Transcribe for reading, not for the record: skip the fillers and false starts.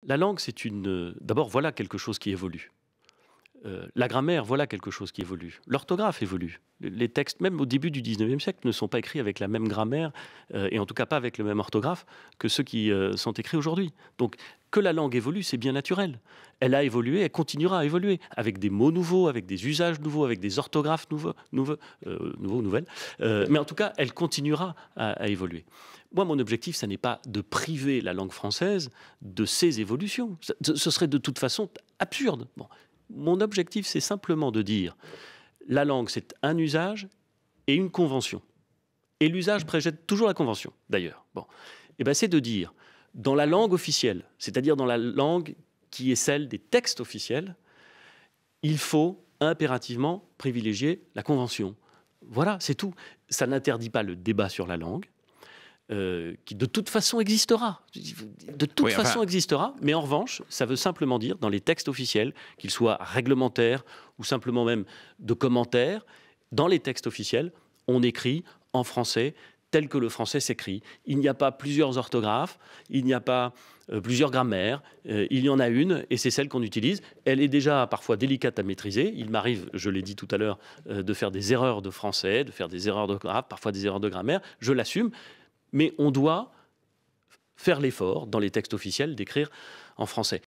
La langue, c'est une. D'abord, voilà quelque chose qui évolue. La grammaire, voilà quelque chose qui évolue. L'orthographe évolue. Les textes, même au début du 19e siècle, ne sont pas écrits avec la même grammaire, et en tout cas pas avec le même orthographe que ceux qui sont écrits aujourd'hui. Donc, que la langue évolue, c'est bien naturel. Elle a évolué, elle continuera à évoluer, avec des mots nouveaux, avec des usages nouveaux, avec des orthographes nouvelles. Mais en tout cas, elle continuera à évoluer. Moi, mon objectif, ça n'est pas de priver la langue française de ses évolutions. Ce serait de toute façon absurde. Bon. Mon objectif, c'est simplement de dire la langue, c'est un usage et une convention. Et l'usage préjette toujours la convention, d'ailleurs. Bon. Et ben, c'est de dire, dans la langue officielle, c'est-à-dire dans la langue qui est celle des textes officiels, il faut impérativement privilégier la convention. Voilà, c'est tout. Ça n'interdit pas le débat sur la langue, qui de toute façon existera. De toute façon existera, mais en revanche, ça veut simplement dire, dans les textes officiels, qu'ils soient réglementaires ou simplement même de commentaires, dans les textes officiels, on écrit en français tel que le français s'écrit. Il n'y a pas plusieurs orthographes, il n'y a pas plusieurs grammaires, il y en a une, et c'est celle qu'on utilise. Elle est déjà parfois délicate à maîtriser. Il m'arrive, je l'ai dit tout à l'heure, de faire des erreurs de français, de faire des erreurs d'orthographe, parfois des erreurs de grammaire. Je l'assume. Mais on doit faire l'effort, dans les textes officiels, d'écrire en français.